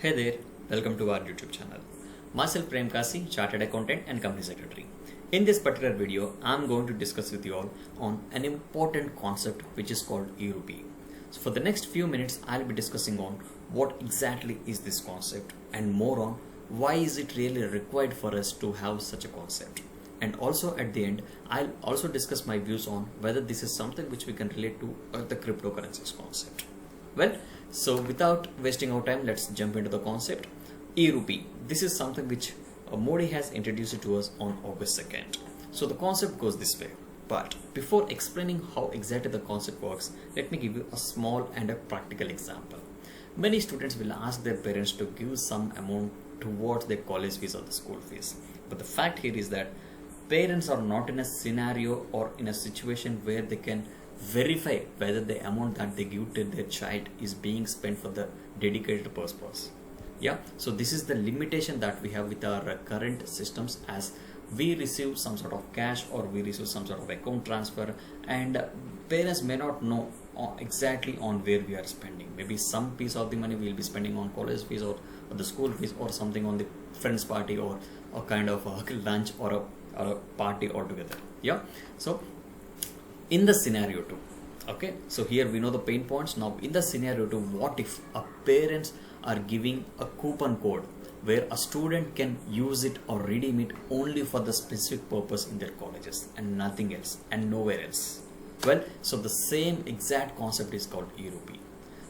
Hey there, welcome to our YouTube channel. Myself Prem Kasi, Chartered Accountant and Company Secretary. In this particular video, I'm going to discuss with you all on an important concept which is called e-rupee. So for the next few minutes, I'll be discussing on what exactly is this concept and more on why is it really required for us to have such a concept. And also at the end, I'll also discuss my views on whether this is something which we can relate to the cryptocurrencies concept. Well, so without wasting our time, let's jump into the concept. E-rupee. This is something which Modi has introduced it to us on August 2nd. So the concept goes this way. But before explaining how exactly the concept works, let me give you a small and a practical example. Many students will ask their parents to give some amount towards their college fees or the school fees. But the fact here is that parents are not in a scenario or in a situation where they can verify whether the amount that they give to their child is being spent for the dedicated purpose. Yeah, so this is the limitation that we have with our current systems, as we receive some sort of cash or we receive some sort of account transfer, and parents may not know exactly on where we are spending. Maybe some piece of the money we will be spending on college fees or the school fees, or something on the friends party, or a kind of a lunch or a party altogether. Yeah, so in the scenario 2, okay, so here we know the pain points. Now in the scenario 2, what if a parents are giving a coupon code where a student can use it or redeem it only for the specific purpose in their colleges and nothing else and nowhere else? Well, so the same exact concept is called e-rupee.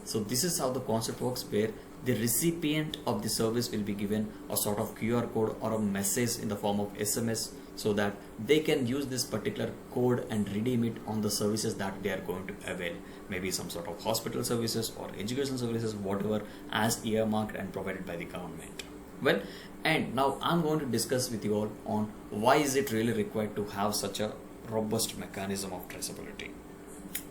So this is how the concept works, where the recipient of the service will be given a sort of QR code or a message in the form of SMS, so that they can use this particular code and redeem it on the services that they are going to avail. Maybe some sort of hospital services or education services, whatever, as earmarked and provided by the government. Well, and now I'm going to discuss with you all on why is it really required to have such a robust mechanism of traceability.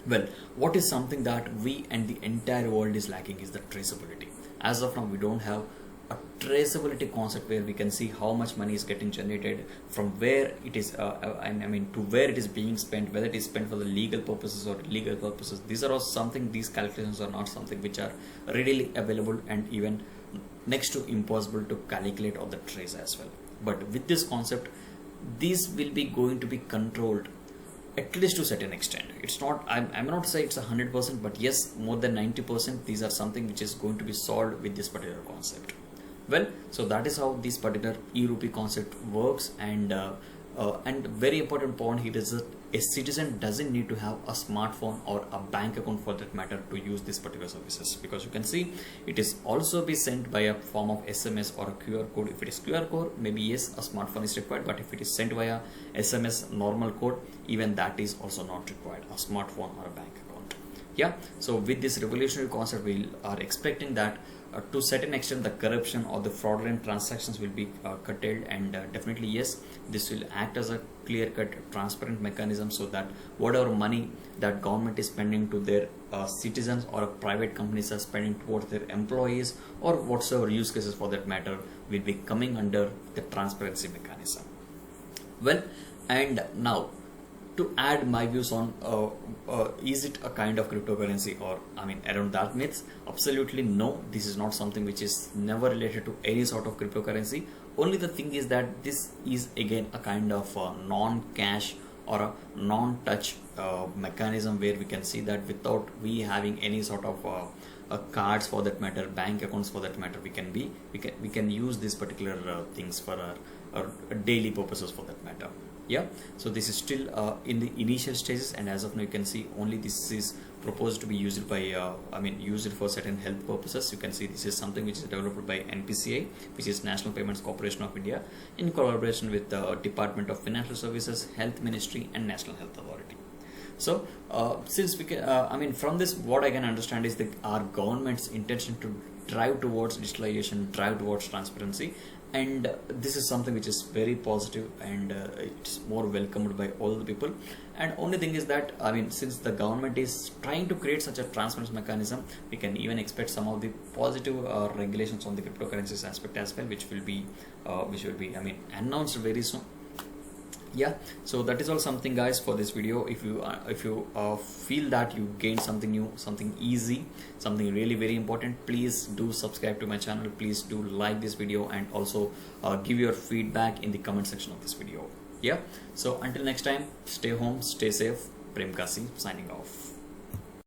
Well, what is something that we and the entire world is lacking is the traceability. As of now, we don't have a traceability concept where we can see how much money is getting generated, from where it is, to where it is being spent, whether it is spent for the legal purposes or illegal purposes. These are all something, these calculations are not something which are readily available and even next to impossible to calculate or the trace as well. But with this concept, these will be going to be controlled at least to a certain extent. It's not, I'm not say it's 100%, but yes, more than 90%. These are something which is going to be solved with this particular concept. Well, so that is how this particular e-rupee concept works, and very important point here is that a citizen doesn't need to have a smartphone or a bank account for that matter to use these particular services, because you can see it is also be sent by a form of SMS or a QR code. If it is QR code, maybe yes, a smartphone is required, but if it is sent via SMS normal code, even that is also not required, a smartphone or a bank account. Yeah, so with this revolutionary concept, we are expecting that to a certain extent the corruption or the fraudulent transactions will be curtailed, and definitely yes, this will act as a clear-cut transparent mechanism, so that whatever money that government is spending to their citizens or private companies are spending towards their employees or whatsoever use cases for that matter will be coming under the transparency mechanism. Well, and now to add my views on is it a kind of cryptocurrency, or around that myths, absolutely no, this is not something which is never related to any sort of cryptocurrency. Only the thing is that this is again a kind of non-cash or a non-touch mechanism, where we can see that without we having any sort of cards for that matter, bank accounts for that matter, we can use these particular things for our daily purposes for that matter. Yeah, so this is still in the initial stages, and as of now you can see only this is proposed to be used by used for certain health purposes. You can see this is something which is developed by NPCI, which is National Payments Corporation of India, in collaboration with the Department of Financial Services, Health Ministry and National Health Authority. So since we can from this, what I can understand is that our government's intention to drive towards digitalization, drive towards transparency, and this is something which is very positive, and it's more welcomed by all the people. And only thing is that since the government is trying to create such a transparency mechanism, we can even expect some of the positive regulations on the cryptocurrencies aspect as well, which will be announced very soon. Yeah, so that is all something guys for this video. If you feel that you gained something new, something easy, something really very important, please do subscribe to my channel, please do like this video, and also give your feedback in the comment section of this video. Yeah, so until next time, stay home, stay safe. Prem Kasi signing off.